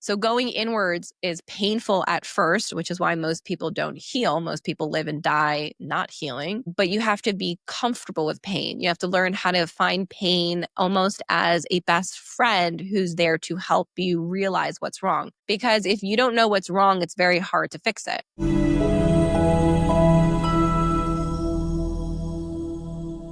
So going inwards is painful at first, which is why most people don't heal. Most people live and die not healing, but you have to be comfortable with pain. You have to learn how to find pain almost as a best friend who's there to help you realize what's wrong. Because if you don't know what's wrong, it's very hard to fix it.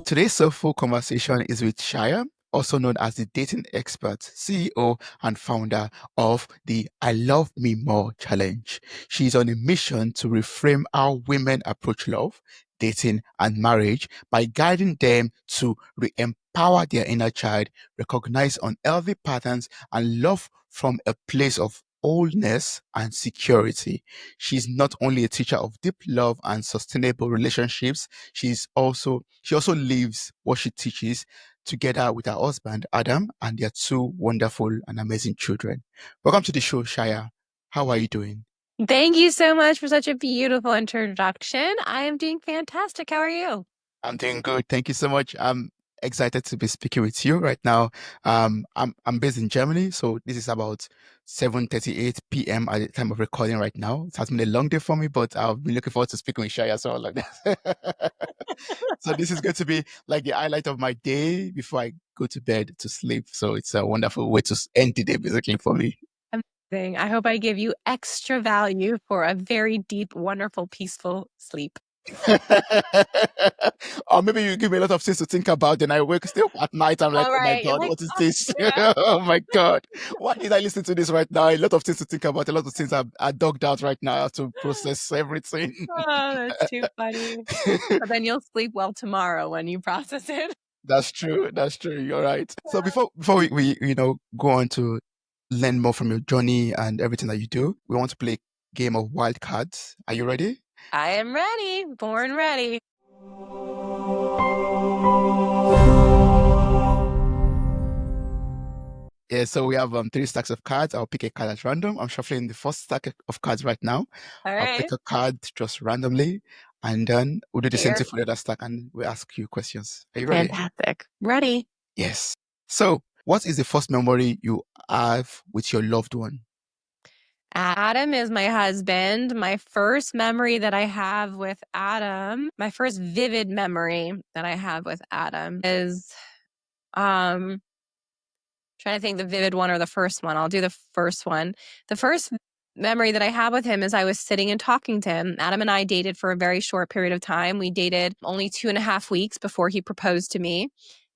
Today's soulful conversation is with Chaya, also known as the dating expert, CEO, and founder of the I Love Me More Challenge. She's on a mission to reframe how women approach love, dating, and marriage by guiding them to re-empower their inner child, recognize unhealthy patterns, and love from a place of wholeness and security. She's not only a teacher of deep love and sustainable relationships, she also lives what she teaches together with her husband Adam and their two wonderful and amazing children. Welcome to the show, Shaya. How are you doing? Thank you so much for such a beautiful introduction. I am doing fantastic. How are you? I'm doing good. Thank you so much. I'm excited to be speaking with you right now. I'm based in Germany, so this is about 7:38 p.m. at the time of recording right now. It has been a long day for me, but I've been looking forward to speaking with Shaya, so like that. So this is going to be like the highlight of my day before I go to bed to sleep. So it's a wonderful way to end the day, basically, for me. Amazing. I hope I give you extra value for a very deep, wonderful, peaceful sleep. Or maybe you give me a lot of things to think about, then I wake still at night. I'm like, All oh my right. You're God, like, what is oh, this? yeah. Oh my God. Why did I listen to this right now? A lot of things to think about, a lot of things are dogged out right now. I have to process everything. Oh, that's too funny. But then you'll sleep well tomorrow when you process it. That's true. That's true. You're right. So before we go on to learn more from your journey and everything that you do, we want to play a game of wild cards. Are you ready? I am ready. Born ready. Yeah, so we have three stacks of cards. I'll pick a card at random. I'm shuffling the first stack of cards right now. All I'll right. pick a card just randomly, and then we'll do the same Here. thing for the other stack, and we'll ask you questions. Are you ready? Fantastic. Ready. Yes. So, what is the first memory you have with your loved one? Adam is my husband. My first memory that I have with Adam, my first vivid memory that I have with Adam is trying to think the vivid one or the first one. I'll do the first one. The first memory that I have with him is I was sitting and talking to him. Adam and I dated for a very short period of time. We dated only 2.5 weeks before he proposed to me.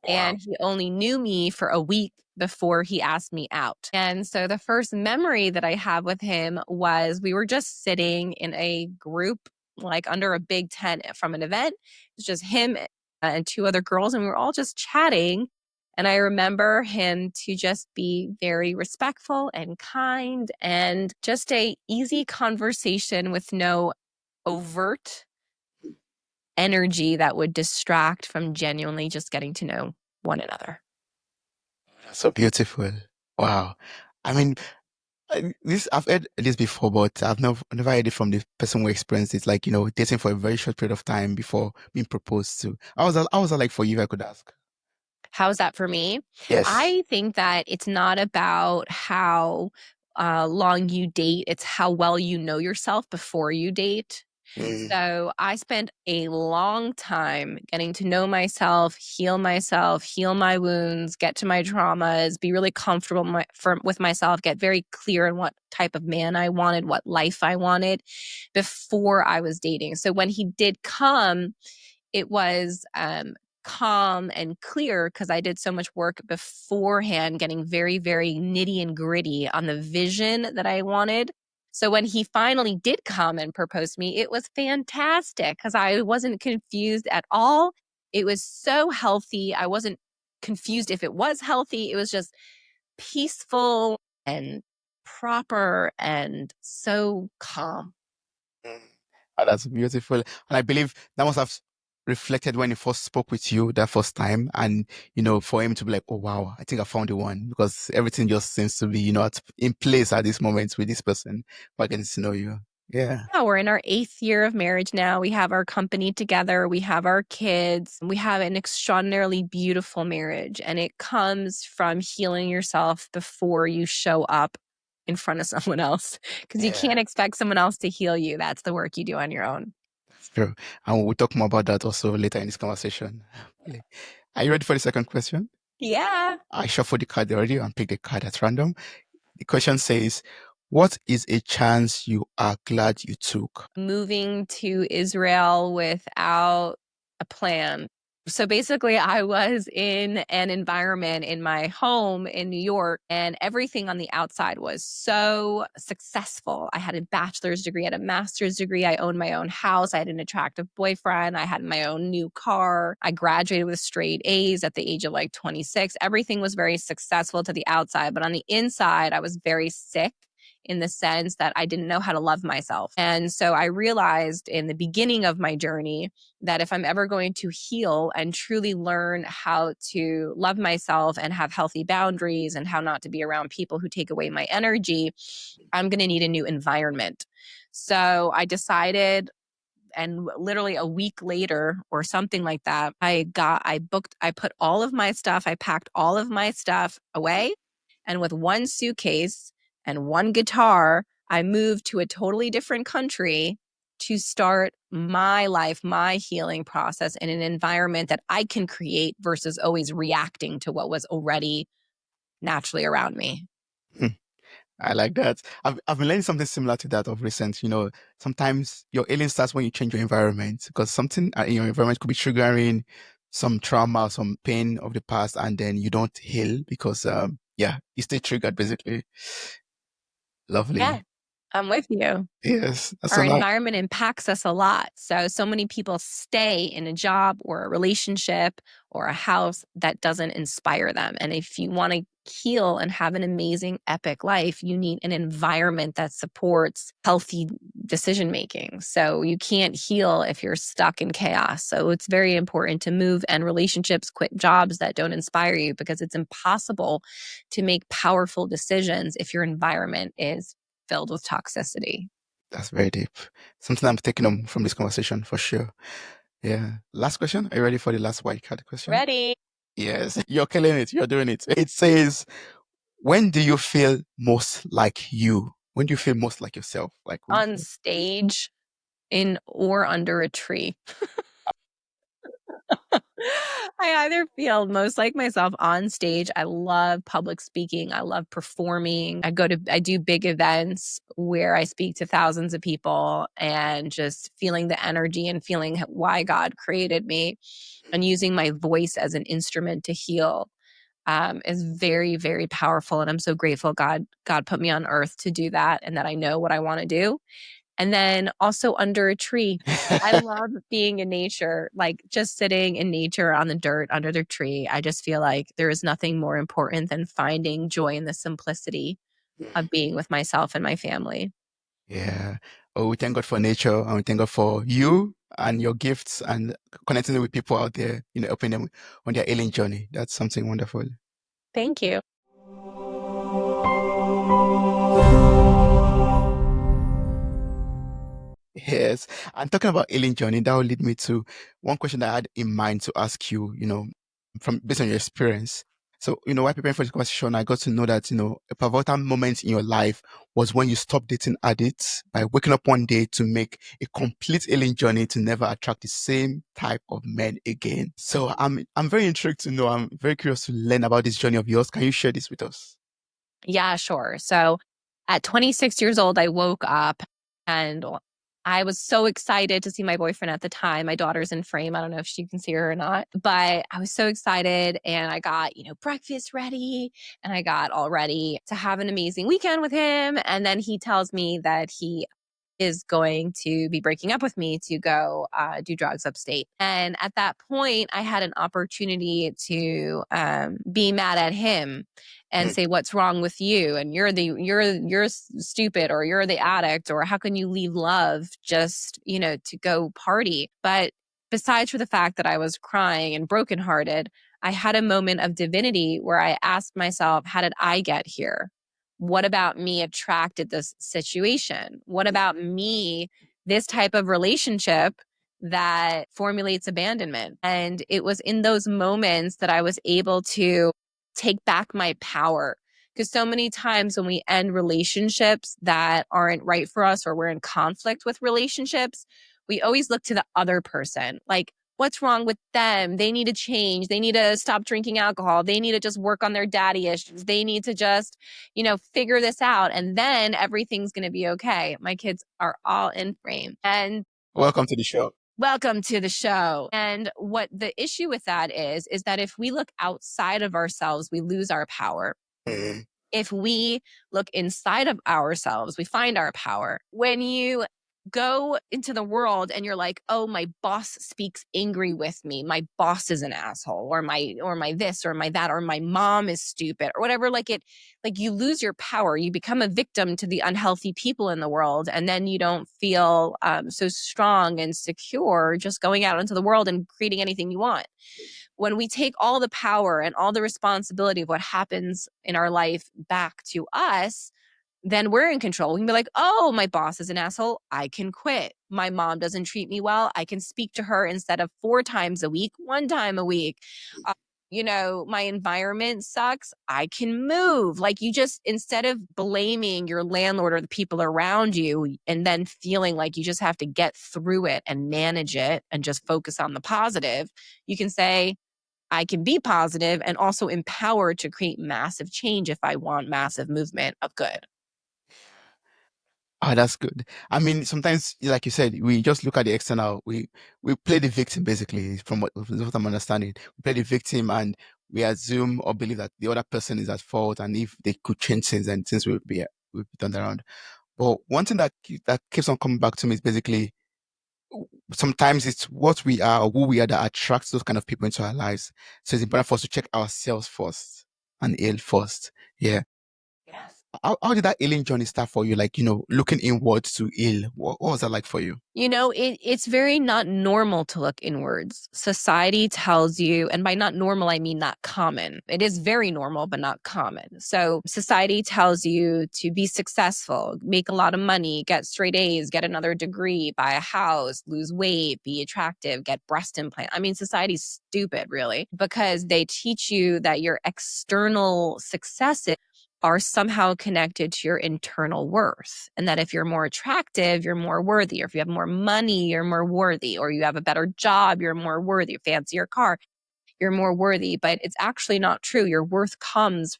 Wow. And he only knew me for a week before he asked me out. And so the first memory that I have with him was we were just sitting in a group, like under a big tent from an event. It was just him and two other girls, and we were all just chatting. And I remember him to just be very respectful and kind and just a easy conversation with no overt energy that would distract from genuinely just getting to know one another. That's so beautiful. Wow. I mean, I've heard this before, but I've never heard it from the person who experienced it. Like, dating for a very short period of time before being proposed to. How was that like for you, if I could ask? How's that for me? Yes. I think that it's not about how long you date, it's how well you know yourself before you date. So I spent a long time getting to know myself, heal my wounds, get to my traumas, be really comfortable with myself, get very clear on what type of man I wanted, what life I wanted before I was dating. So when he did come, it was calm and clear because I did so much work beforehand, getting very, very nitty and gritty on the vision that I wanted. So when he finally did come and propose to me, it was fantastic because I wasn't confused at all. It was so healthy. I wasn't confused if it was healthy. It was just peaceful and proper and so calm. Oh, that's beautiful. And I believe that must have reflected when he first spoke with you that first time. And, for him to be like, oh, wow, I think I found the one, because everything just seems to be, in place at this moment with this person who I getting to know you. Yeah. Yeah, we're in our 8th year of marriage now. We have our company together. We have our kids. We have an extraordinarily beautiful marriage. And it comes from healing yourself before you show up in front of someone else because you Yeah, can't expect someone else to heal you. That's the work you do on your own. that's true. And we'll talk more about that also later in this conversation. Really. Are you ready for the second question? Yeah. I shuffled the card already and picked a card at random. The question says, what is a chance you are glad you took? Moving to Israel without a plan. So basically, I was in an environment in my home in New York, and everything on the outside was so successful. I had a bachelor's degree, I had a master's degree, I owned my own house, I had an attractive boyfriend, I had my own new car, I graduated with straight A's at the age of like 26. Everything was very successful to the outside, but on the inside, I was very sick in the sense that I didn't know how to love myself. And so I realized in the beginning of my journey that if I'm ever going to heal and truly learn how to love myself and have healthy boundaries and how not to be around people who take away my energy, I'm going to need a new environment. So I decided, and literally a week later or something like that, I put all of my stuff, I packed all of my stuff away. And with one suitcase and one guitar, I moved to a totally different country to start my life, my healing process in an environment that I can create versus always reacting to what was already naturally around me. Hmm, I like that. I've been learning something similar to that of recent. Sometimes your healing starts when you change your environment because something in your environment could be triggering some trauma, some pain of the past, and then you don't heal because, yeah, you stay triggered basically. Yeah, Lovely. I'm with you. Yes. So Our now, environment impacts us a lot. So many people stay in a job or a relationship or a house that doesn't inspire them. And if you want to heal and have an amazing, epic life, you need an environment that supports healthy decision making. So you can't heal if you're stuck in chaos. So it's very important to move and relationships, quit jobs that don't inspire you because it's impossible to make powerful decisions if your environment is filled with toxicity. that's very deep. Something I'm taking on from this conversation for sure. Yeah. Last question. Are you ready for the last white card question? Ready? Yes. You're killing it. You're doing it. It says, when do you feel most like you? When do you feel most like yourself? Like when you On feel stage in or under a tree. I either feel most like myself on stage. I love public speaking. I love performing. I do big events where I speak to thousands of people and just feeling the energy and feeling why God created me and using my voice as an instrument to heal is very, very powerful. And I'm so grateful God put me on earth to do that and that I know what I want to do. And then also under a tree. I love being in nature, like just sitting in nature on the dirt under the tree. I just feel like there is nothing more important than finding joy in the simplicity of being with myself and my family. Yeah. Oh, we thank God for nature and we thank God for you and your gifts and connecting with people out there, helping them on their healing journey. That's something wonderful. Thank you. Yes. And talking about healing journey, that will lead me to one question that I had in mind to ask you, from based on your experience. So, while preparing for this conversation, I got to know that, a pivotal moment in your life was when you stopped dating addicts by waking up one day to make a complete healing journey to never attract the same type of men again. So I'm very intrigued to know, I'm very curious to learn about this journey of yours. Can you share this with us? Yeah, sure. So at 26 years old, I woke up and I was so excited to see my boyfriend at the time. My daughter's in frame. I don't know if she can see her or not, but I was so excited and I got, breakfast ready and I got all ready to have an amazing weekend with him. And then he tells me that he is going to be breaking up with me to go do drugs upstate. And at that point, I had an opportunity to be mad at him and say, "What's wrong with you? And you're stupid, or you're the addict, or how can you leave love just to go party?" But besides for the fact that I was crying and brokenhearted, I had a moment of divinity where I asked myself, "How did I get here? What about me attracted this situation? What about me, this type of relationship that formulates abandonment?" And it was in those moments that I was able to take back my power, Because so many times when we end relationships that aren't right for us, or we're in conflict with relationships, we always look to the other person. Like, what's wrong with them? They need to change. They need to stop drinking alcohol. They need to just work on their daddy issues. They need to just, figure this out. And then everything's going to be okay. My kids are all in frame. And Welcome to the show. welcome to the show. And what the issue with that is that if we look outside of ourselves, we lose our power. Mm. If we look inside of ourselves, we find our power. When you go into the world and you're like, oh, my boss speaks angry with me, my boss is an asshole, or my this or my that, or my mom is stupid, or whatever, like you lose your power. You become a victim to the unhealthy people in the world, and then you don't feel so strong and secure just going out into the world and creating anything you want. When we take all the power and all the responsibility of what happens in our life back to us, then we're in control. We can be like, oh, my boss is an asshole, I can quit. My mom doesn't treat me well, I can speak to her instead of 4 times a week, 1 time a week. My environment sucks, I can move. Like, you just, instead of blaming your landlord or the people around you and then feeling like you just have to get through it and manage it and just focus on the positive, you can say, I can be positive and also empowered to create massive change if I want massive movement of good. Oh, that's good. I mean, sometimes, like you said, we just look at the external. We play the victim, basically, from what I'm understanding. We play the victim, and we assume or believe that the other person is at fault, and if they could change things, and things will be turned around. But one thing that keeps on coming back to me is basically sometimes it's what we are or who we are that attracts those kind of people into our lives. So it's important for us to check ourselves first and heal first. Yeah. Yes. How did that healing journey start for you? Like, looking inwards to heal. What was that like for you? It's very not normal to look inwards. Society tells you, and by not normal, I mean not common. It is very normal, but not common. So society tells you to be successful, make a lot of money, get straight A's, get another degree, buy a house, lose weight, be attractive, get breast implant. I mean, society's stupid, really, because they teach you that your external successes are somehow connected to your internal worth. And that if you're more attractive, you're more worthy. Or if you have more money, you're more worthy. Or you have a better job, you're more worthy. Fancier car, you're more worthy. But it's actually not true. Your worth comes,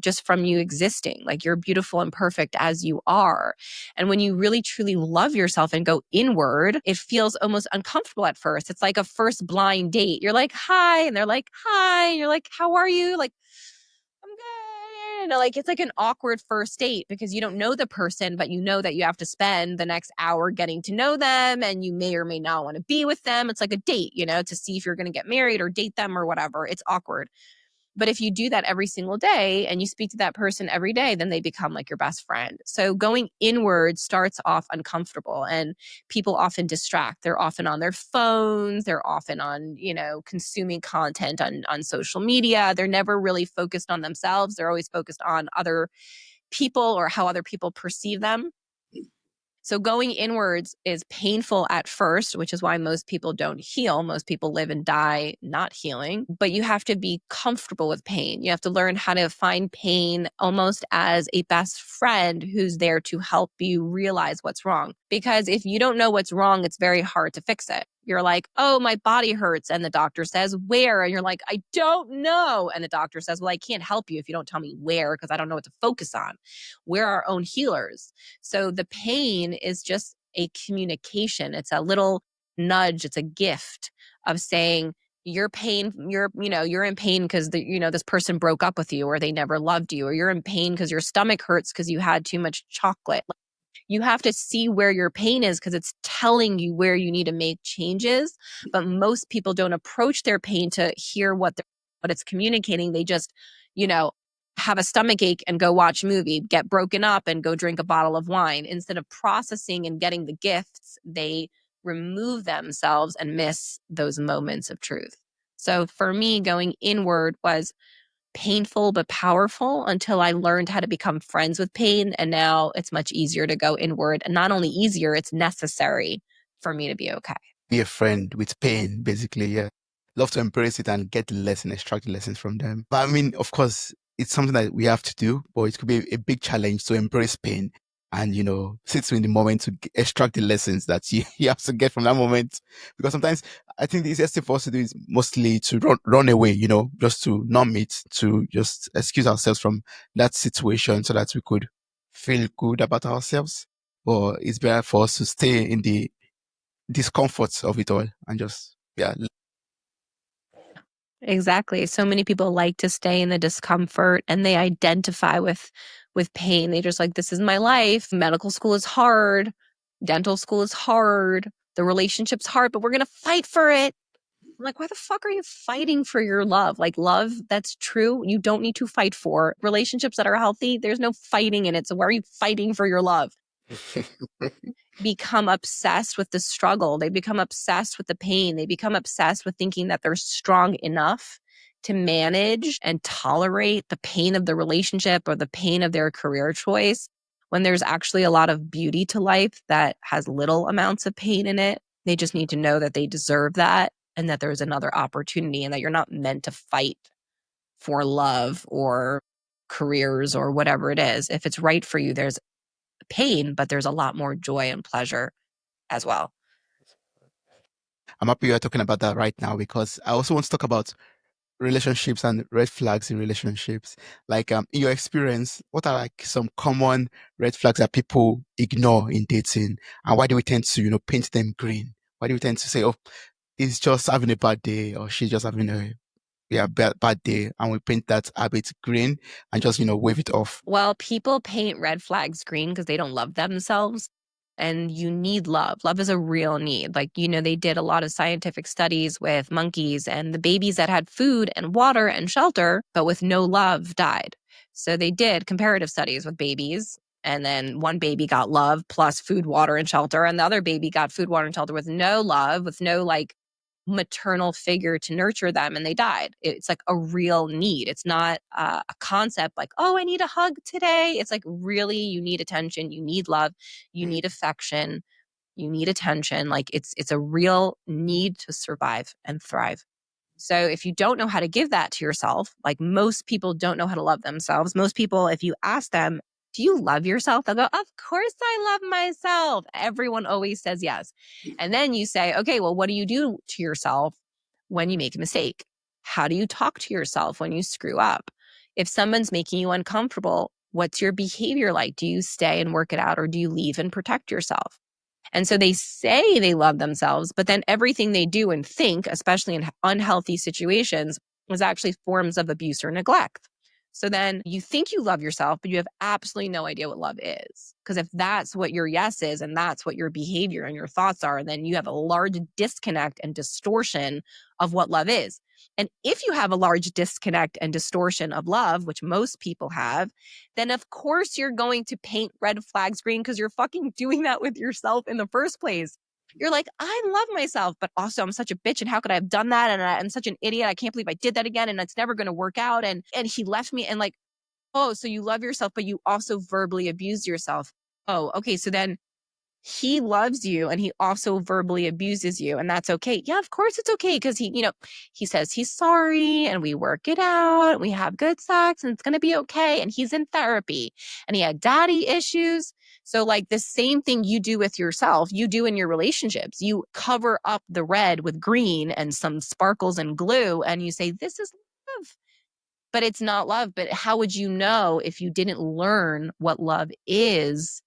just from you existing. Like, you're beautiful and perfect as you are. And when you really truly love yourself and go inward, it feels almost uncomfortable at first. It's like a first blind date. You're like, hi. And they're like, hi. And you're like, how are you? Like, I'm good. Like, it's like an awkward first date because you don't know the person, but you know that you have to spend the next hour getting to know them, and you may or may not want to be with them. It's like a date, to see if you're going to get married or date them or whatever. It's awkward. But if you do that every single day and you speak to that person every day, then they become like your best friend. So going inward starts off uncomfortable, and people often distract. They're often on their phones. They're often on, consuming content on social media. They're never really focused on themselves. They're always focused on other people or how other people perceive them. So going inwards is painful at first, which is why most people don't heal. Most people live and die not healing, but you have to be comfortable with pain. You have to learn how to find pain almost as a best friend who's there to help you realize what's wrong. Because if you don't know what's wrong, it's very hard to fix it. You're like, oh, my body hurts. And the doctor says, where? And you're like, I don't know. And the doctor says, well, I can't help you if you don't tell me where, because I don't know what to focus on. We're our own healers. So the pain is just a communication. It's a little nudge. It's a gift of saying, you're in pain because this person broke up with you, or they never loved you, or you're in pain because your stomach hurts because you had too much chocolate. You have to see where your pain is because it's telling you where you need to make changes. But most people don't approach their pain to hear what it's communicating. They just, have a stomach ache and go watch a movie, get broken up and go drink a bottle of wine. Instead of processing and getting the gifts, they remove themselves and miss those moments of truth. So for me, going inward was painful but powerful until I learned how to become friends with pain. And now it's much easier to go inward. And not only easier, it's necessary for me to be okay. Be a friend with pain, basically. Yeah. Love to embrace it and get the lesson, extract the lessons from them. But I mean, of course, it's something that we have to do, but it could be a big challenge to embrace pain and, sit in the moment to extract the lessons that you, you have to get from that moment. Because sometimes I think the easiest thing for us to do is mostly to run away, just to numb it, to just excuse ourselves from that situation so that we could feel good about ourselves. But it's better for us to stay in the discomforts of it all and just, yeah. Exactly. So many people like to stay in the discomfort and they identify with pain. They just like, this is my life. Medical school is hard. Dental school is hard. The relationship's hard, but we're going to fight for it. I'm like, why the fuck are you fighting for your love? Like, love that's true, you don't need to fight for. Relationships that are healthy, there's no fighting in it. So why are you fighting for your love? Become obsessed with the struggle. They become obsessed with the pain. They become obsessed with thinking that they're strong enough to manage and tolerate the pain of the relationship or the pain of their career choice when there's actually a lot of beauty to life that has little amounts of pain in it. They just need to know that they deserve that and that there's another opportunity and that you're not meant to fight for love or careers or whatever it is. If it's right for you, there's pain, but there's a lot more joy and pleasure as well. I'm happy you're talking about that right now because I also want to talk about relationships and red flags in relationships. Like, in your experience, what are like some common red flags that people ignore in dating, and why do we tend to, paint them green? Why do we tend to say, "Oh, he's just having a bad day," or "She's just having a bad day," and we paint that habit green and just, wave it off? Well, people paint red flags green because they don't love themselves. And you need love. Love is a real need. Like, they did a lot of scientific studies with monkeys, and the babies that had food and water and shelter, but with no love, died. So they did comparative studies with babies. And then one baby got love plus food, water, and shelter. And the other baby got food, water, and shelter with no love, with no like maternal figure to nurture them, and they died. It's like a real need. It's not a concept like, oh, I need a hug today. It's like, really, you need attention, you need love, you need affection, you need attention. Like, it's a real need to survive and thrive. So if you don't know how to give that to yourself, like most people don't know how to love themselves. Most people, if you ask them, do you love yourself? They'll go, of course I love myself. Everyone always says yes. And then you say, okay, well, what do you do to yourself when you make a mistake? How do you talk to yourself when you screw up? If someone's making you uncomfortable, what's your behavior like? Do you stay and work it out, or do you leave and protect yourself? And so they say they love themselves, but then everything they do and think, especially in unhealthy situations, is actually forms of abuse or neglect. So then you think you love yourself, but you have absolutely no idea what love is. Because if that's what your yes is and that's what your behavior and your thoughts are, then you have a large disconnect and distortion of what love is. And if you have a large disconnect and distortion of love, which most people have, then of course you're going to paint red flags green because you're fucking doing that with yourself in the first place. You're like, I love myself, but also I'm such a bitch. And how could I have done that? And I'm such an idiot. I can't believe I did that again. And it's never going to work out. And he left me. And like, oh, so you love yourself, but you also verbally abused yourself. Oh, okay. So then he loves you and he also verbally abuses you, and that's okay. Yeah, of course it's okay, because he says he's sorry and we work it out and we have good sex and it's going to be okay, and he's in therapy and he had daddy issues. So like the same thing you do with yourself, you do in your relationships. You cover up the red with green and some sparkles and glue, and you say, this is love. But it's not love. But how would you know if you didn't learn what love is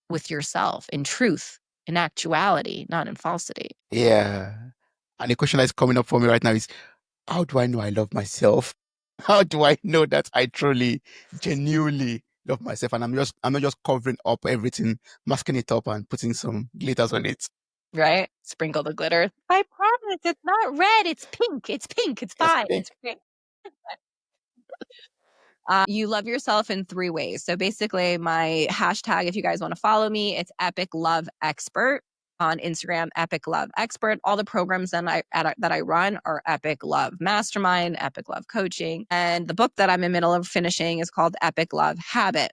with yourself in truth, in actuality, not in falsity? Yeah. And the question that's coming up for me right now is, how do I know I love myself? How do I know that I truly, genuinely love myself? And I'm not just covering up everything, masking it up and putting some glitters on it. Right? Sprinkle the glitter. I promise it's not red. It's pink. It's pink. It's Just fine. think. It's great. You love yourself in 3 ways. So basically, my hashtag, if you guys want to follow me, it's Epic Love Expert on Instagram, Epic Love Expert. All the programs that I run are Epic Love Mastermind, Epic Love Coaching. And the book that I'm in the middle of finishing is called Epic Love Habit.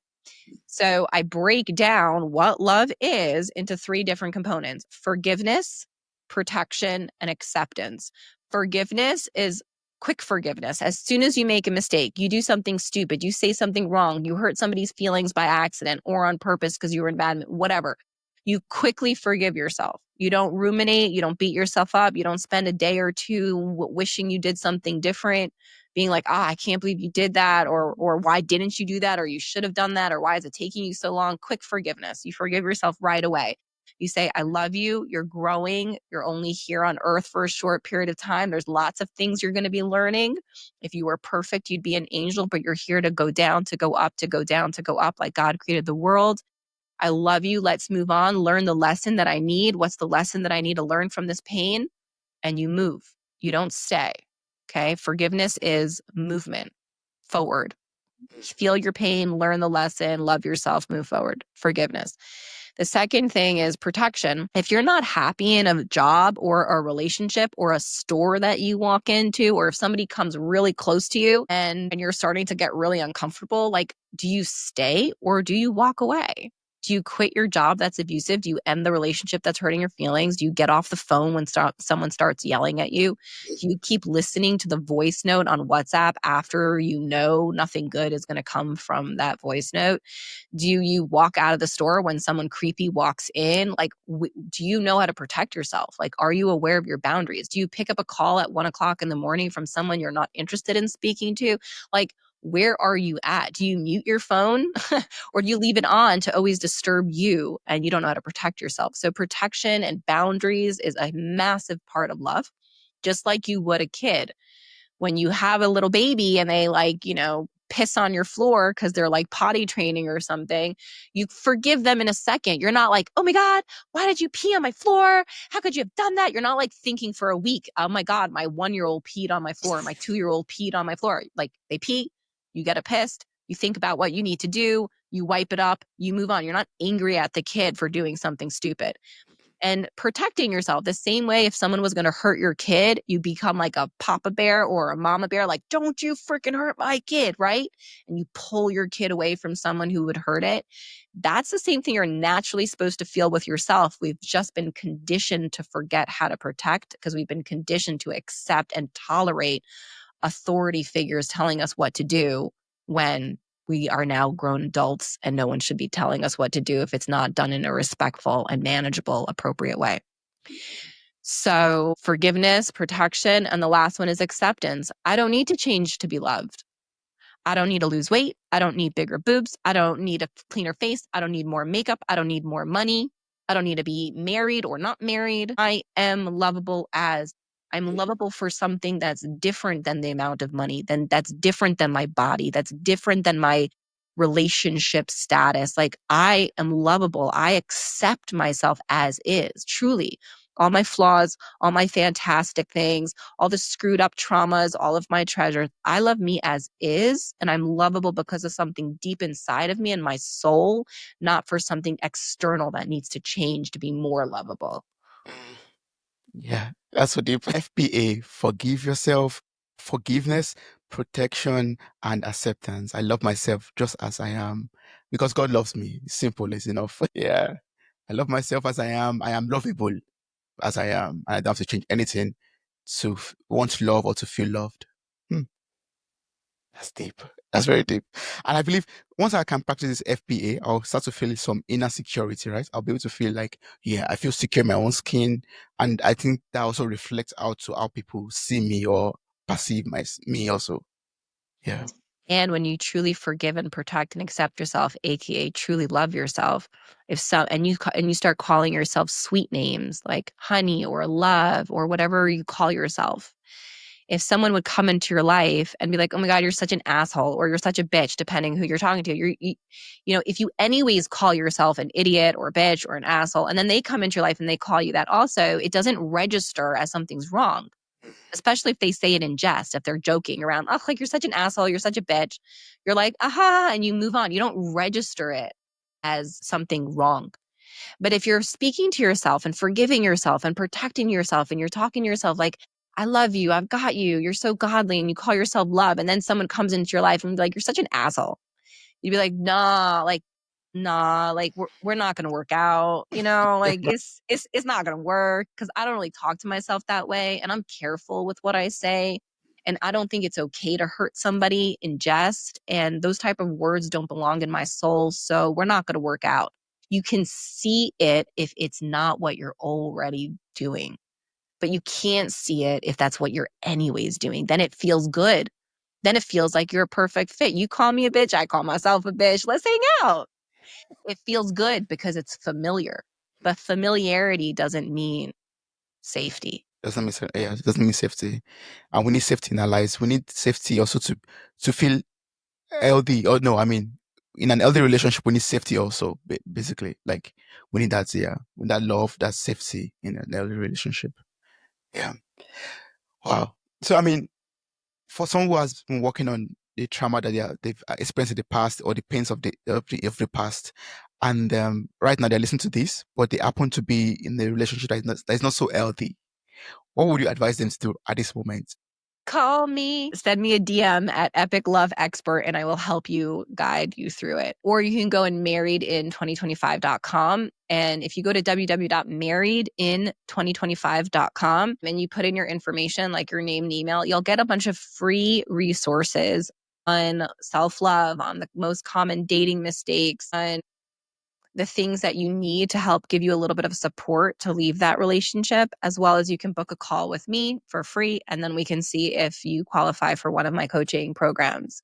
So I break down what love is into 3 different components: forgiveness, protection, and acceptance. Forgiveness is quick forgiveness. As soon as you make a mistake, you do something stupid, you say something wrong, you hurt somebody's feelings by accident or on purpose because you were in bad, whatever, you quickly forgive yourself. You don't ruminate, you don't beat yourself up, you don't spend a day or two wishing you did something different, being like, I can't believe you did that, or why didn't you do that, or you should have done that, or why is it taking you so long? Quick forgiveness. You forgive yourself right away. You say, I love you. You're growing. You're only here on earth for a short period of time. There's lots of things you're going to be learning. If you were perfect, you'd be an angel, but you're here to go down, to go up, to go down, to go up, like God created the world. I love you. Let's move on. Learn the lesson that I need. What's the lesson that I need to learn from this pain? And you move. You don't stay. Okay. Forgiveness is movement forward. Feel your pain, learn the lesson, love yourself, move forward. Forgiveness. The second thing is protection. If you're not happy in a job or a relationship or a store that you walk into, or if somebody comes really close to you and you're starting to get really uncomfortable, like, do you stay or do you walk away? Do you quit your job that's abusive? Do you end the relationship that's hurting your feelings? Do you get off the phone when someone starts yelling at you? Do you keep listening to the voice note on WhatsApp after you know nothing good is going to come from that voice note? Do you walk out of the store when someone creepy walks in? Like, do you know how to protect yourself? Like, are you aware of your boundaries? Do you pick up a call at 1 o'clock in the morning from someone you're not interested in speaking to? Like, where are you at? Do you mute your phone or do you leave it on to always disturb you and you don't know how to protect yourself? So protection and boundaries is a massive part of love, just like you would a kid. When you have a little baby and they, like, piss on your floor because they're like potty training or something, you forgive them in a second. You're not like, oh my God, why did you pee on my floor? How could you have done that? You're not like thinking for a week, oh my God, my 1-year-old peed on my floor, my 2-year-old peed on my floor. Like, they pee, you get pissed, you think about what you need to do, you wipe it up, you move on. You're not angry at the kid for doing something stupid. And protecting yourself the same way, if someone was going to hurt your kid, you become like a papa bear or a mama bear, like, don't you freaking hurt my kid, right? And you pull your kid away from someone who would hurt it. That's the same thing you're naturally supposed to feel with yourself. We've just been conditioned to forget how to protect because we've been conditioned to accept and tolerate authority figures telling us what to do when we are now grown adults, and no one should be telling us what to do if it's not done in a respectful and manageable, appropriate way. So forgiveness, protection, and the last one is acceptance. I don't need to change to be loved. I don't need to lose weight. I don't need bigger boobs. I don't need a cleaner face. I don't need more makeup. I don't need more money. I don't need to be married or not married. I am lovable as I'm lovable for something that's different than the amount of money, that's different than my body, that's different than my relationship status. Like, I am lovable. I accept myself as is, truly. All my flaws, all my fantastic things, all the screwed up traumas, all of my treasures. I love me as is, and I'm lovable because of something deep inside of me and my soul, not for something external that needs to change to be more lovable. Yeah, that's so deep. FPA, forgive yourself, forgiveness, protection, and acceptance. I love myself just as I am because God loves me. Simple is enough. Yeah. I love myself as I am. I am lovable as I am. I don't have to change anything to want love or to feel loved. Hmm. That's deep. That's very deep. And I believe once I can practice this FPA, I'll start to feel some inner security, right? I'll be able to feel like, yeah, I feel secure in my own skin. And I think that also reflects out to how people see me or perceive me also. Yeah. And when you truly forgive and protect and accept yourself, aka truly love yourself, and you start calling yourself sweet names like honey or love or whatever you call yourself. If someone would come into your life and be like, "Oh my God, you're such an asshole," or "You're such a bitch," depending who you're talking to, if you anyways call yourself an idiot or a bitch or an asshole, and then they come into your life and they call you that also, it doesn't register as something's wrong, especially if they say it in jest, if they're joking around, oh, like, you're such an asshole, you're such a bitch. You're like, aha, and you move on. You don't register it as something wrong. But if you're speaking to yourself and forgiving yourself and protecting yourself and you're talking to yourself like, I love you, I've got you, you're so godly, and you call yourself love, and then someone comes into your life and be like, you're such an asshole. You'd be like, nah, like we're not gonna work out, like it's not gonna work because I don't really talk to myself that way, and I'm careful with what I say. And I don't think it's okay to hurt somebody in jest. And those type of words don't belong in my soul. So we're not going to work out. You can see it if it's not what you're already doing, but you can't see it if that's what you're anyways doing. Then it feels good. Then it feels like you're a perfect fit. You call me a bitch, I call myself a bitch. Let's hang out. It feels good because it's familiar. But familiarity doesn't mean safety. Doesn't mean yeah, it doesn't mean safety. And we need safety in our lives. We need safety also to feel healthy. Or no, I mean, in an healthy relationship, we need safety also. Basically, like we need that, yeah, we need that love, that safety in an healthy relationship. Yeah. Wow. So I mean, for someone who has been working on the trauma that they've experienced in the past or the pains of the past, and right now they're listening to this, but they happen to be in a relationship that is not so healthy. What would you advise them to do at this moment? Call me, send me a DM at Epic Love Expert, and I will help you guide you through it. Or you can go in marriedin2025.com. And if you go to www.marriedin2025.com and you put in your information, like your name and email, you'll get a bunch of free resources on self-love, on the most common dating mistakes, on the things that you need to help give you a little bit of support to leave that relationship, as well as you can book a call with me for free. And then we can see if you qualify for one of my coaching programs.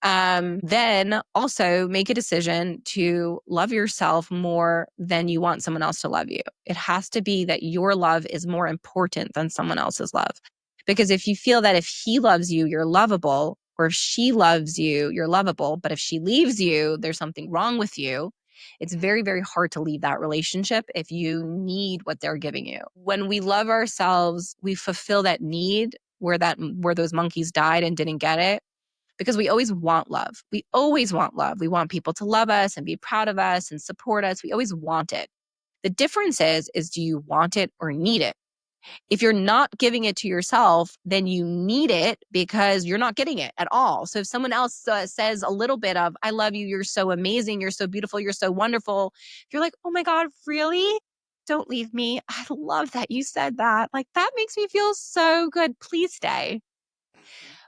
Then also make a decision to love yourself more than you want someone else to love you. It has to be that your love is more important than someone else's love. Because if you feel that if he loves you, you're lovable, or if she loves you, you're lovable, but if she leaves you, there's something wrong with you. It's very, very hard to leave that relationship if you need what they're giving you. When we love ourselves, we fulfill that need where those monkeys died and didn't get it, because we always want love. We always want love. We want people to love us and be proud of us and support us. We always want it. The difference is do you want it or need it? If you're not giving it to yourself, then you need it because you're not getting it at all. So if someone else says a little bit of, I love you, you're so amazing, you're so beautiful, you're so wonderful, you're like, oh my God, really? Don't leave me. I love that you said that. Like, that makes me feel so good. Please stay.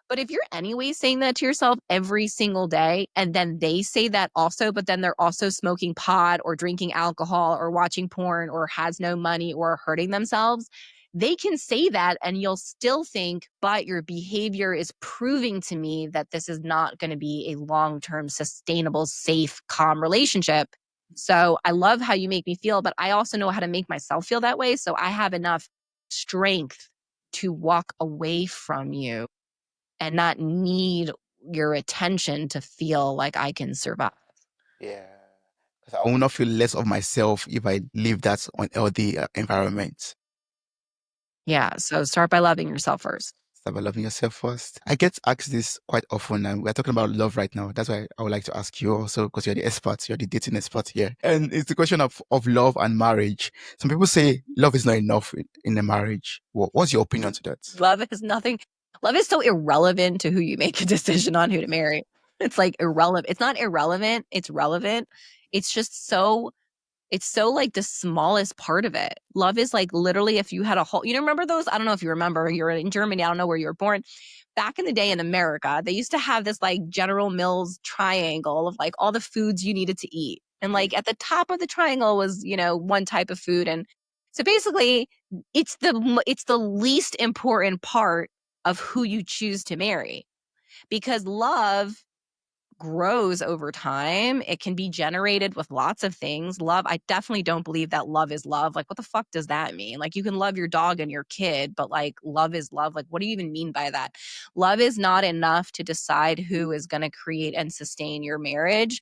But if you're anyway saying that to yourself every single day, and then they say that also, but then they're also smoking pot or drinking alcohol or watching porn or has no money or hurting themselves, they can say that and you'll still think, but your behavior is proving to me that this is not going to be a long-term, sustainable, safe, calm relationship. So I love how you make me feel, but I also know how to make myself feel that way. So I have enough strength to walk away from you and not need your attention to feel like I can survive. Yeah. 'Cause I will not feel less of myself if I leave that unhealthy environment. Yeah. So start by loving yourself first. Start by loving yourself first. I get asked this quite often, and we're talking about love right now. That's why I would like to ask you also, because you're the expert, you're the dating expert here. And it's the question of love and marriage. Some people say love is not enough in a marriage. What's your opinion to that? Love is nothing. Love is so irrelevant to who you make a decision on who to marry. It's like irrelevant. It's not irrelevant. It's relevant. It's just it's so like the smallest part of it. Love is like literally if you had a whole, remember those? I don't know if you remember, you're in Germany. I don't know where you were born. Back in the day in America, they used to have this like General Mills triangle of like all the foods you needed to eat. And like at the top of the triangle was, one type of food. And so basically it's the least important part of who you choose to marry, because love grows over time. It can be generated with lots of things. Love, I definitely don't believe that love is love. Like, what the fuck does that mean? Like, you can love your dog and your kid, but like, love is love. Like, what do you even mean by that? Love is not enough to decide who is going to create and sustain your marriage,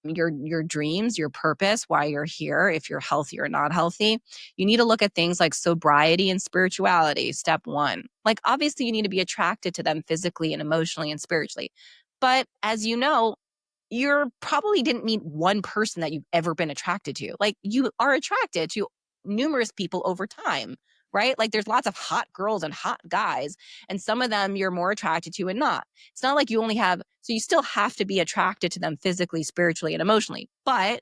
your dreams, your purpose, why you're here, if you're healthy or not healthy. You need to look at things like sobriety and spirituality. Step one. Like, obviously, you need to be attracted to them physically and emotionally and spiritually. But as you know, you probably didn't meet one person that you've ever been attracted to. Like, you are attracted to numerous people over time, right? Like, there's lots of hot girls and hot guys, and some of them you're more attracted to and not. It's not like you only have, so you still have to be attracted to them physically, spiritually, and emotionally. But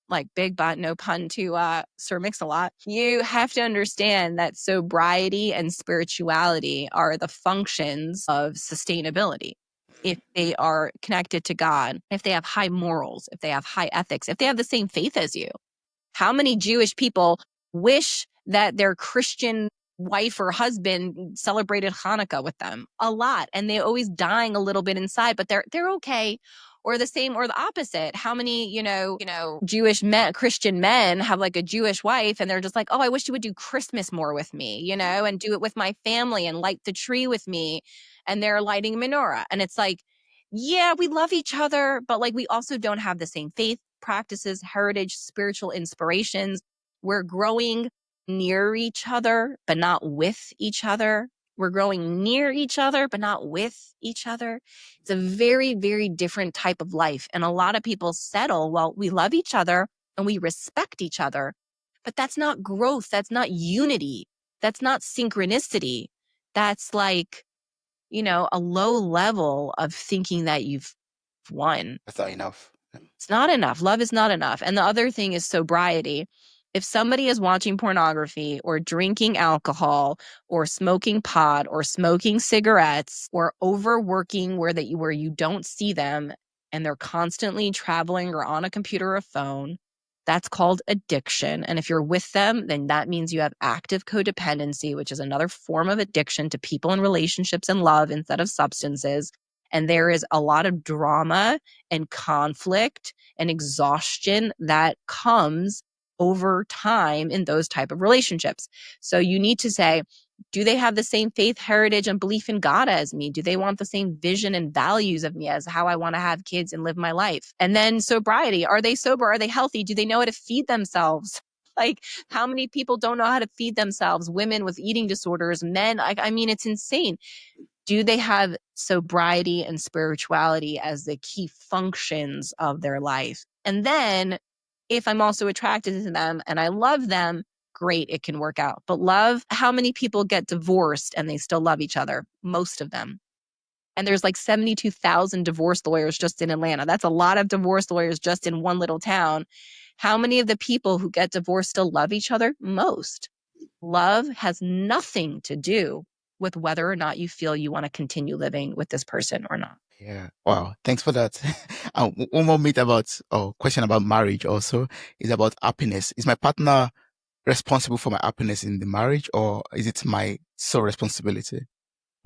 like big butt, no pun to Sir Mix-a-Lot, you have to understand that sobriety and spirituality are the functions of sustainability. If they are connected to God, if they have high morals, if they have high ethics, if they have the same faith as you. How many Jewish people wish that their Christian wife or husband celebrated Hanukkah with them? A lot. And they're always dying a little bit inside, but they're okay. Or the same or the opposite. How many, Jewish men, Christian men have like a Jewish wife and they're just like, oh, I wish you would do Christmas more with me, and do it with my family and light the tree with me. And they're lighting a menorah. And it's like, yeah, we love each other, but like we also don't have the same faith practices, heritage, spiritual inspirations. We're growing near each other, but not with each other. We're growing near each other, but not with each other. It's a very, very different type of life. And a lot of people settle, well, we love each other and we respect each other, but that's not growth. That's not unity. That's not synchronicity. That's like, a low level of thinking that you've won. That's not enough. It's not enough. Love is not enough. And the other thing is sobriety. If somebody is watching pornography or drinking alcohol or smoking pot or smoking cigarettes or overworking where you don't see them and they're constantly traveling or on a computer or a phone, that's called addiction. And if you're with them, then that means you have active codependency, which is another form of addiction to people and relationships and love instead of substances. And there is a lot of drama and conflict and exhaustion that comes over time in those type of relationships. So you need to say, do they have the same faith, heritage, and belief in God as me? Do they want the same vision and values of me as how I want to have kids and live my life? And then sobriety. Are they sober? Are they healthy? Do they know how to feed themselves? Like, how many people don't know how to feed themselves? Women with eating disorders, men. I mean, it's insane. Do they have sobriety and spirituality as the key functions of their life? And then if I'm also attracted to them and I love them, great, it can work out. But love, how many people get divorced and they still love each other? Most of them. And there's like 72,000 divorce lawyers just in Atlanta. That's a lot of divorce lawyers just in one little town. How many of the people who get divorced still love each other? Most. Love has nothing to do with whether or not you feel you want to continue living with this person or not. Yeah. Wow. Thanks for that. One more myth question about marriage also is about happiness. Is my partner responsible for my happiness in the marriage, or is it my sole responsibility?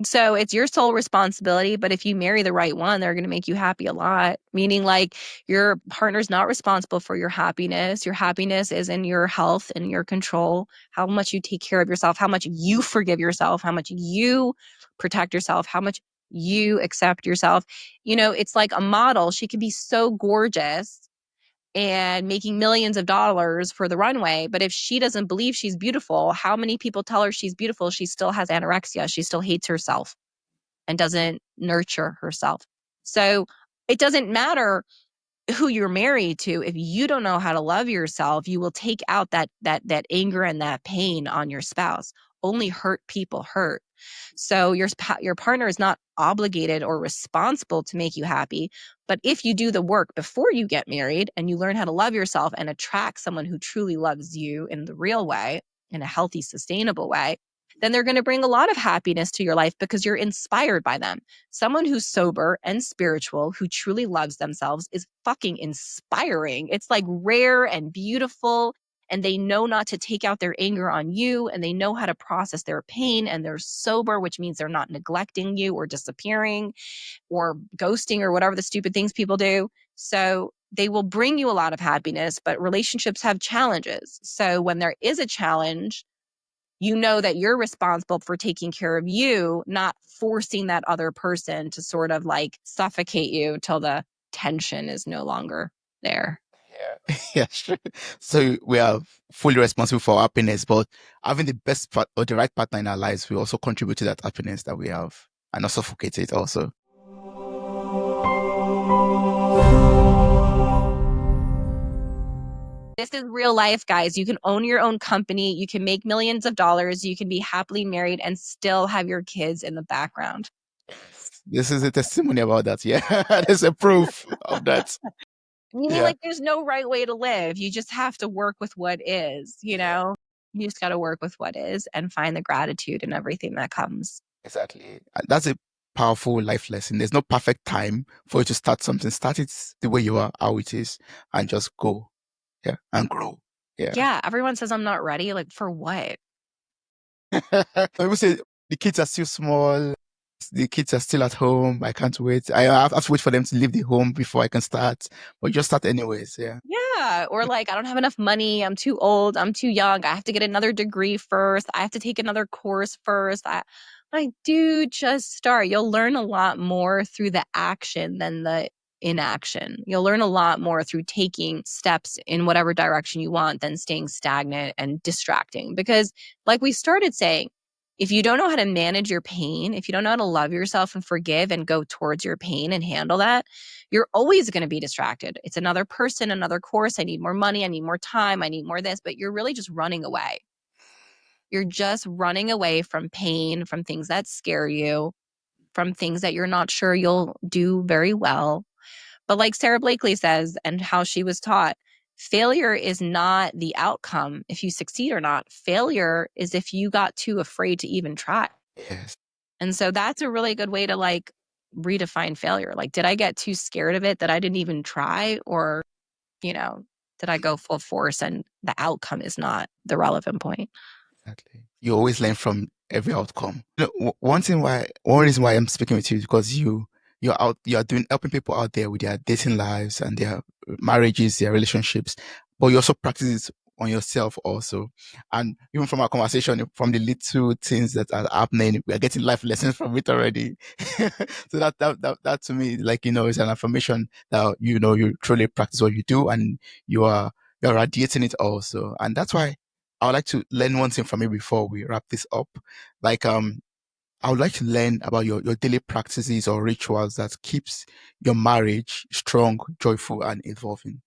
So it's your sole responsibility, but if you marry the right one, they're going to make you happy a lot. Meaning like your partner's not responsible for your happiness. Your happiness is in your health and your control, how much you take care of yourself, how much you forgive yourself, how much you protect yourself, how much you accept yourself. It's like a model. She can be so gorgeous and making millions of dollars for the runway. But if she doesn't believe she's beautiful, how many people tell her she's beautiful? She still has anorexia. She still hates herself and doesn't nurture herself. So it doesn't matter who you're married to. If you don't know how to love yourself, you will take out that anger and that pain on your spouse. Only hurt people hurt. So your partner is not obligated or responsible to make you happy. But if you do the work before you get married and you learn how to love yourself and attract someone who truly loves you in the real way, in a healthy, sustainable way, then they're going to bring a lot of happiness to your life because you're inspired by them. Someone who's sober and spiritual, who truly loves themselves, is fucking inspiring. It's like rare and beautiful. And they know not to take out their anger on you, and they know how to process their pain, and they're sober, which means they're not neglecting you or disappearing or ghosting or whatever the stupid things people do. So they will bring you a lot of happiness, but relationships have challenges. So when there is a challenge, you know that you're responsible for taking care of you, not forcing that other person to sort of like suffocate you till the tension is no longer there. Yeah. Yeah, sure. So we are fully responsible for our happiness, but having the best part or the right partner in our lives will also contribute to that happiness that we have and not suffocate it also. This is real life, guys. You can own your own company. You can make millions of dollars. You can be happily married and still have your kids in the background. This is a testimony about that. Yeah, there's a proof of that. Meaning, Yeah, like, there's no right way to live. You just have to work with what is, you yeah, know? You just gotta work with what is and find the gratitude in everything that comes. exactly. And that's a powerful life lesson. There's no perfect time for you to start something. Start it the way you are, how it is, and just go. Yeah, and grow. Yeah. Yeah, everyone says I'm not ready, like, for what? People say the kids are still small. The kids are still at home. I can't wait. I have to wait for them to leave the home before I can start. But just start anyways. Yeah. Yeah, or like, I don't have enough money, I'm too old, I'm too young, I have to get another degree first, I have to take another course first. Like, dude, just start. You'll learn a lot more through the action than the inaction. You'll learn a lot more through taking steps in whatever direction you want than staying stagnant and distracting. Because, like we started saying, if you don't know how to manage your pain, if you don't know how to love yourself and forgive and go towards your pain and handle that, you're always going to be distracted. It's another person, another course. I need more money. I need more time. I need more this, but you're really just running away. You're just running away from pain, from things that scare you, from things that you're not sure you'll do very well. But like Sarah Blakely says, and how she was taught, failure is not the outcome if you succeed or not. Failure is if you got too afraid to even try. Yes. And so that's a really good way to like redefine failure. Like, did I get too scared of it that I didn't even try? Or, you know, did I go full force and the outcome is not the relevant point? Exactly. You always learn from every outcome. One reason why I'm speaking with you is because you are doing helping people out there with their dating lives and their marriages, their relationships, but you also practice it on yourself also. And even from our conversation, from the little things that are happening, we are getting life lessons from it already. So that to me, like, is an affirmation that, you truly practice what you do and you are, you're radiating it also. And that's why I would like to learn one thing from you before we wrap this up. Like, I would like to learn about your daily practices or rituals that keeps your marriage strong, joyful, and evolving.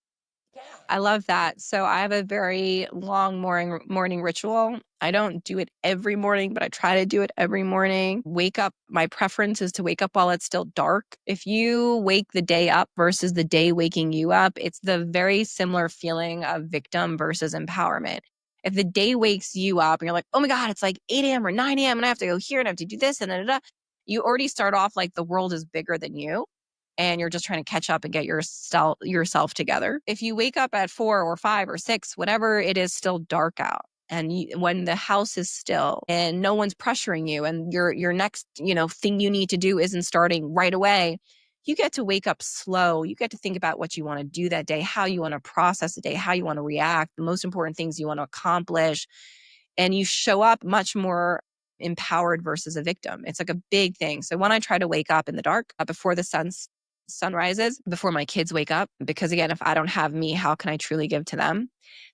I love that. So I have a very long morning ritual. I don't do it every morning, but I try to do it every morning. Wake up. My preference is to wake up while it's still dark. If you wake the day up versus the day waking you up, it's the very similar feeling of victim versus empowerment. If the day wakes you up and you're like, oh my God, it's like 8 a.m. or 9 a.m. and I have to go here and I have to do this and da, da, da, you already start off like the world is bigger than you and you're just trying to catch up and get yourself together. If you wake up at 4 or 5 or 6, whatever it is, still dark out. And when the house is still and no one's pressuring you and your next, thing you need to do isn't starting right away, you get to wake up slow. You get to think about what you want to do that day, how you want to process the day, how you want to react, the most important things you want to accomplish, and you show up much more empowered versus a victim. It's like a big thing. So when I try to wake up in the dark before the sun rises, before my kids wake up, because again, if I don't have me, how can I truly give to them?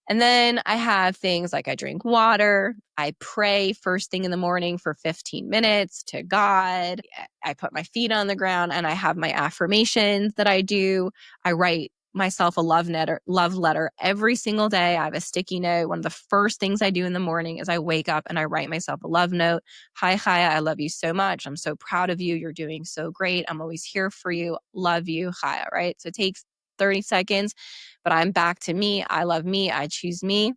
And then I have things like I drink water, I pray first thing in the morning for 15 minutes to God. I put my feet on the ground and I have my affirmations that I do. I write myself a love letter every single day. I have a sticky note. One of the first things I do in the morning is I wake up and I write myself a love note. Hi, Chaya, I love you so much. I'm so proud of you. You're doing so great. I'm always here for you. Love you, Chaya, right? So it takes 30 seconds, but I'm back to me. I love me. I choose me.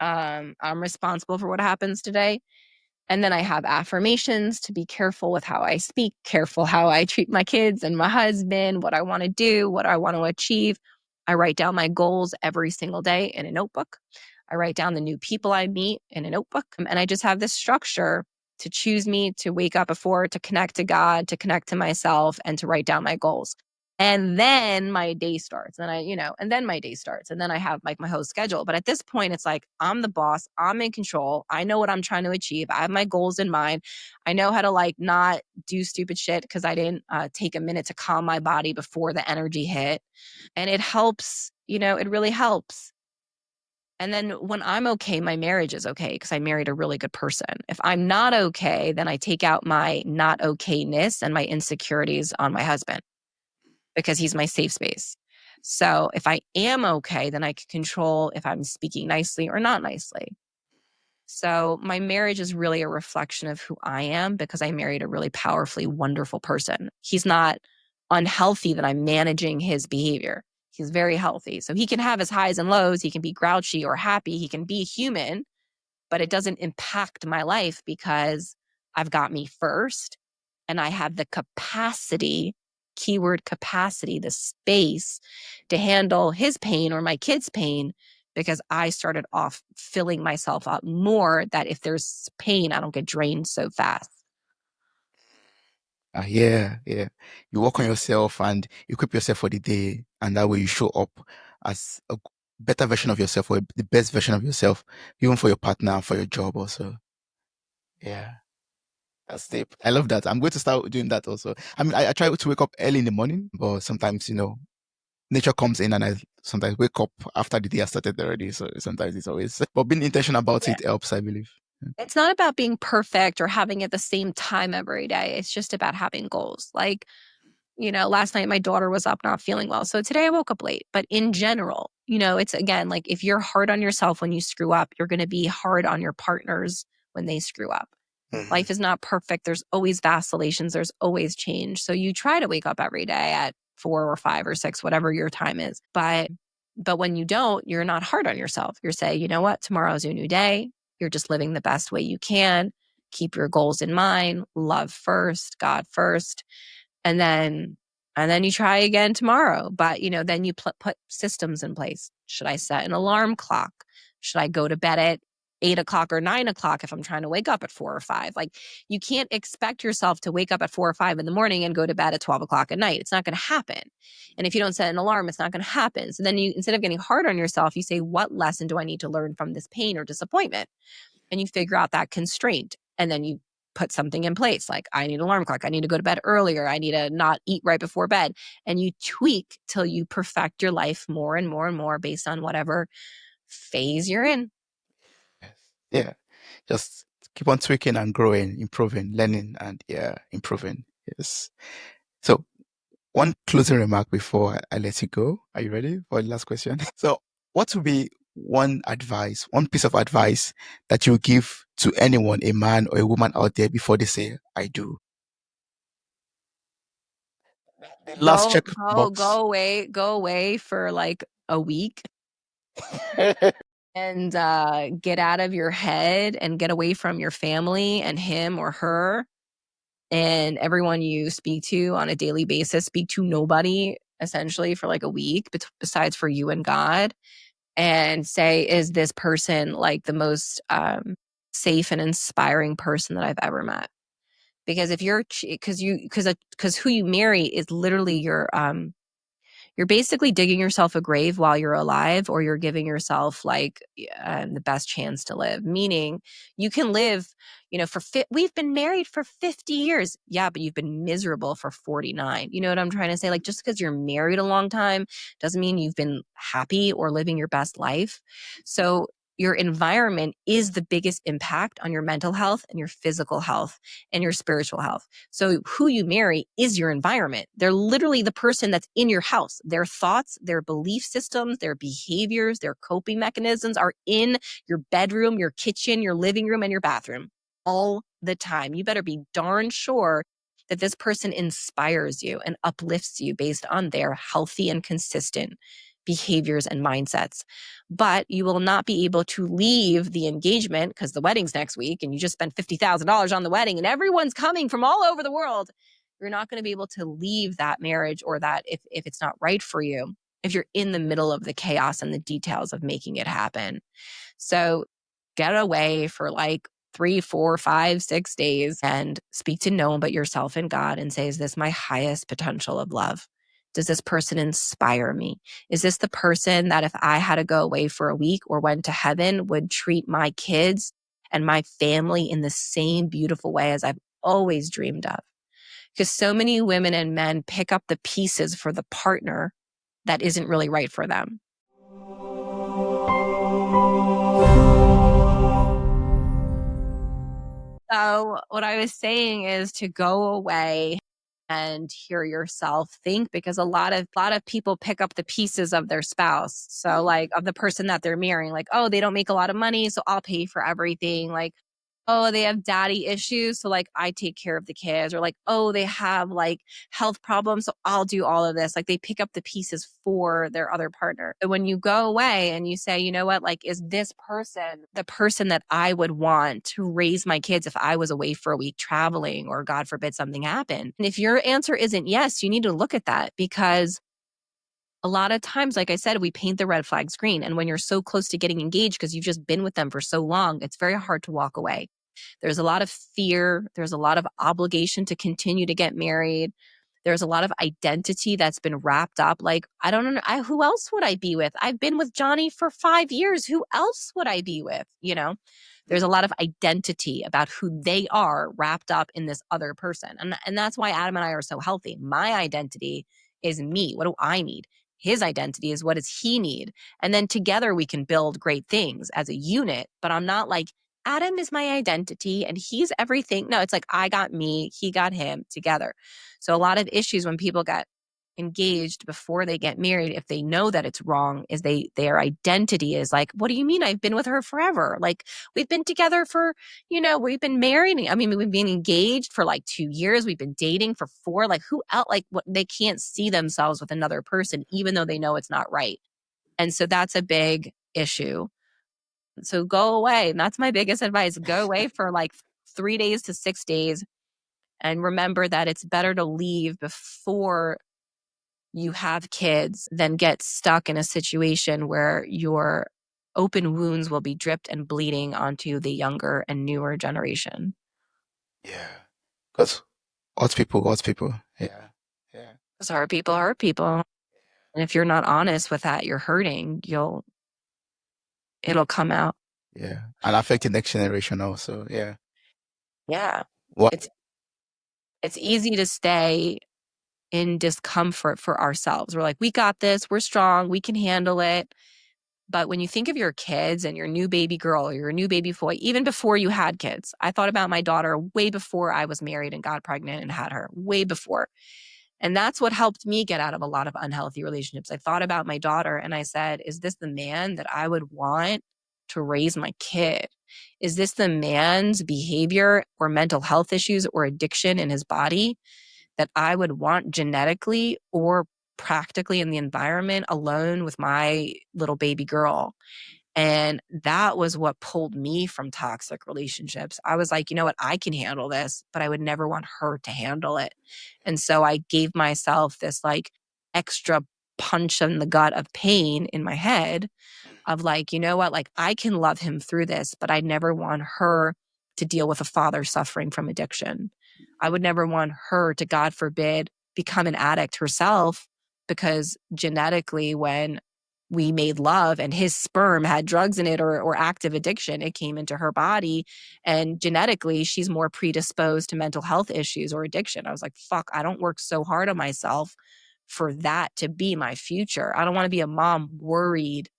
I'm responsible for what happens today. And then I have affirmations to be careful with how I speak, careful how I treat my kids and my husband, what I want to do, what I want to achieve. I write down my goals every single day in a notebook. I write down the new people I meet in a notebook. And I just have this structure to choose me, to wake up before, to connect to God, to connect to myself, and to write down my goals. And then my day starts. And then my day starts. And then I have like my whole schedule. But at this point, it's like I'm the boss. I'm in control. I know what I'm trying to achieve. I have my goals in mind. I know how to like not do stupid shit because I didn't take a minute to calm my body before the energy hit. And it helps, it really helps. And then when I'm okay, my marriage is okay because I married a really good person. If I'm not okay, then I take out my not okayness and my insecurities on my husband because he's my safe space. So if I am okay, then I can control if I'm speaking nicely or not nicely. So my marriage is really a reflection of who I am because I married a really powerfully wonderful person. He's not unhealthy that I'm managing his behavior. He's very healthy. So he can have his highs and lows. He can be grouchy or happy. He can be human, but it doesn't impact my life because I've got me first and I have the capacity, keyword capacity, the space to handle his pain or my kids' pain because I started off filling myself up more that if there's pain, I don't get drained so fast. Yeah, yeah. You work on yourself and equip yourself for the day, and that way you show up as a better version of yourself or the best version of yourself, even for your partner and for your job also. Yeah, that's deep. I love that. I'm going to start doing that also. I mean, I try to wake up early in the morning, but sometimes, nature comes in and I sometimes wake up after the day has started already. So sometimes it's always, but being intentional about Yeah. it helps, I believe. It's not about being perfect or having it the same time every day. It's just about having goals. Like, last night my daughter was up not feeling well. So today I woke up late. But in general, it's again like if you're hard on yourself when you screw up, you're going to be hard on your partners when they screw up. Life is not perfect. There's always vacillations, there's always change. So you try to wake up every day at 4 or 5 or 6, whatever your time is. But when you don't, you're not hard on yourself. You're saying, you know what, tomorrow's a new day. You're just living the best way you can. Keep your goals in mind, love first, God first, and then you try again tomorrow. But then you put systems in place. Should I set an alarm clock? Should I go to bed at 8 o'clock or 9 o'clock if I'm trying to wake up at 4 or 5? Like, you can't expect yourself to wake up at 4 or 5 in the morning and go to bed at 12 o'clock at night. It's not going to happen. And if you don't set an alarm, it's not going to happen. So then instead of getting hard on yourself, you say, what lesson do I need to learn from this pain or disappointment? And you figure out that constraint. And then you put something in place, like I need an alarm clock. I need to go to bed earlier. I need to not eat right before bed. And you tweak till you perfect your life more and more and more based on whatever phase you're in. Yes. Yeah. Just keep on tweaking and growing, improving, learning, and yeah, improving. Yes. So one closing remark before I let you go. Are you ready for the last question? So what would be one piece of advice that you give to anyone, a man or a woman out there before they say, I do? The last Go, check go, box. go away for like a week and get out of your head and get away from your family and him or her and everyone you speak to on a daily basis. Speak to nobody essentially for like a week besides for you and God, and say, is this person like the most safe and inspiring person that I've ever met? Because if you're because who you marry is literally you're basically digging yourself a grave while you're alive, or you're giving yourself like the best chance to live. Meaning, you can live, we've been married for 50 years. Yeah, but you've been miserable for 49. You know what I'm trying to say? Like, just because you're married a long time doesn't mean you've been happy or living your best life. So, your environment is the biggest impact on your mental health and your physical health and your spiritual health. So who you marry is your environment. They're literally the person that's in your house. Their thoughts, their belief systems, their behaviors, their coping mechanisms are in your bedroom, your kitchen, your living room, and your bathroom all the time. You better be darn sure that this person inspires you and uplifts you based on their healthy and consistent behaviors and mindsets. But you will not be able to leave the engagement because the wedding's next week and you just spent $50,000 on the wedding and everyone's coming from all over the world. You're not going to be able to leave that marriage or that if it's not right for you, if you're in the middle of the chaos and the details of making it happen. So get away for like 3, 4, 5, 6 days and speak to no one but yourself and God and say, is this my highest potential of love? Does this person inspire me? Is this the person that if I had to go away for a week or went to heaven would treat my kids and my family in the same beautiful way as I've always dreamed of? Because so many women and men pick up the pieces for the partner that isn't really right for them. So what I was saying is to go away and hear yourself think, because a lot of people pick up the pieces of their spouse. So like of the person that they're marrying, like, oh, they don't make a lot of money, so I'll pay for everything. Like, oh, they have daddy issues, so like I take care of the kids, or like, oh, they have like health problems, so I'll do all of this. Like they pick up the pieces for their other partner. And when you go away and you say, you know what, like, is this person the person that I would want to raise my kids if I was away for a week traveling, or God forbid something happened? And if your answer isn't yes, you need to look at that, because a lot of times, like I said, we paint the red flags green. And when you're so close to getting engaged because you've just been with them for so long, it's very hard to walk away. There's a lot of fear. There's a lot of obligation to continue to get married. There's a lot of identity that's been wrapped up. Like, I don't know. Who else would I be with? I've been with Johnny for 5 years. Who else would I be with? You know, there's a lot of identity about who they are wrapped up in this other person. And that's why Adam and I are so healthy. My identity is me. What do I need? His identity is what does he need? And then together we can build great things as a unit. But I'm not like, Adam is my identity and he's everything. No, it's like I got me, he got him together. So a lot of issues when people get engaged before they get married, if they know that it's wrong, is their identity is like, what do you mean? I've been with her forever. Like we've been together for, we've been married. I mean, we've been engaged for like 2 years. We've been dating for 4. Like who else? Like what? They can't see themselves with another person, even though they know it's not right. And so that's a big issue. So go away. And that's my biggest advice. Go away for like 3 days to 6 days. And remember that it's better to leave before you have kids than get stuck in a situation where your open wounds will be dripped and bleeding onto the younger and newer generation. Yeah. Because hurt people, hurt people. Yeah. Yeah. Because hurt people hurt people. And if you're not honest with that, you're hurting, it'll come out. Yeah. And affect the next generation also. Yeah. Yeah. What? It's easy to stay in discomfort for ourselves. We're like, we got this, we're strong, we can handle it. But when you think of your kids and your new baby girl or your new baby boy, even before you had kids, I thought about my daughter way before I was married and got pregnant and had her, way before. And that's what helped me get out of a lot of unhealthy relationships. I thought about my daughter and I said, is this the man that I would want to raise my kid? Is this the man's behavior or mental health issues or addiction in his body that I would want genetically or practically in the environment alone with my little baby girl? And that was what pulled me from toxic relationships. I was like, you know what? I can handle this, but I would never want her to handle it. And so I gave myself this like extra punch in the gut of pain in my head of like, you know what? Like I can love him through this, but I never want her to deal with a father suffering from addiction. I would never want her to, God forbid, become an addict herself, because genetically, when we made love and his sperm had drugs in it or active addiction, it came into her body. And genetically, she's more predisposed to mental health issues or addiction. I was like, fuck, I don't work so hard on myself for that to be my future. I don't want to be a mom worried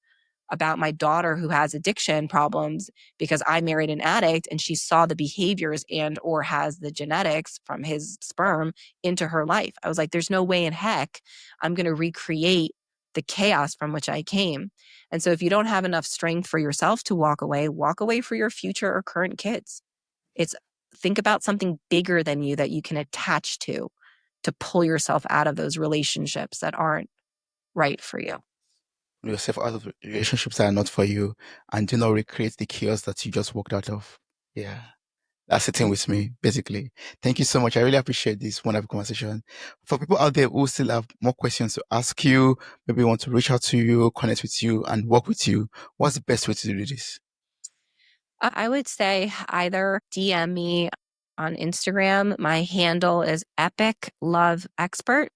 about my daughter who has addiction problems because I married an addict and she saw the behaviors and or has the genetics from his sperm into her life. I was like, there's no way in heck I'm going to recreate the chaos from which I came. And so if you don't have enough strength for yourself to walk away for your future or current kids. It's think about something bigger than you that you can attach to pull yourself out of those relationships that aren't right for you. Yourself out of relationships that are not for you, and do not recreate the chaos that you just walked out of. Yeah. That's the thing with me, basically. Thank you so much. I really appreciate this wonderful conversation. For people out there who still have more questions to ask you, maybe want to reach out to you, connect with you, and work with you, what's the best way to do this? I would say either DM me on Instagram. My handle is Epic Love Expert.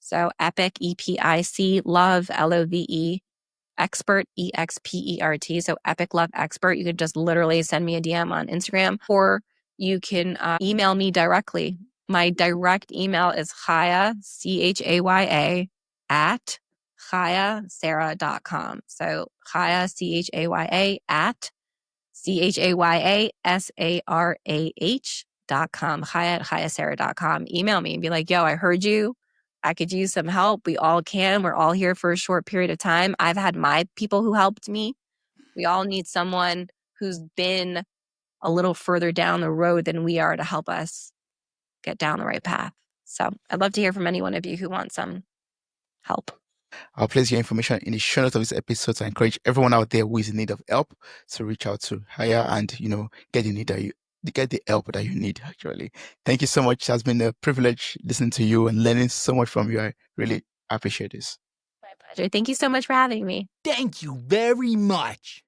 So Epic, EPIC, Love, LOVE, Expert, EXPERT. So Epic Love Expert. You could just literally send me a DM on Instagram, or you can email me directly. My direct email is Chaya, CHAYA, at ChayaSarah.com. So Chaya, CHAYA, at CHAYASARAH.com, Chaya@ChayaSarah.com. Email me and be like, yo, I heard you. I could use some help. We all can. We're all here for a short period of time. I've had my people who helped me. We all need someone who's been a little further down the road than we are to help us get down the right path. So I'd love to hear from any one of you who wants some help. I'll place your information in the show notes of this episode to encourage everyone out there who is in need of help to reach out to Chaya and, get the help that you need, actually. Thank you so much. It has been a privilege listening to you and learning so much from you. I really appreciate this. My pleasure. Thank you so much for having me. Thank you very much.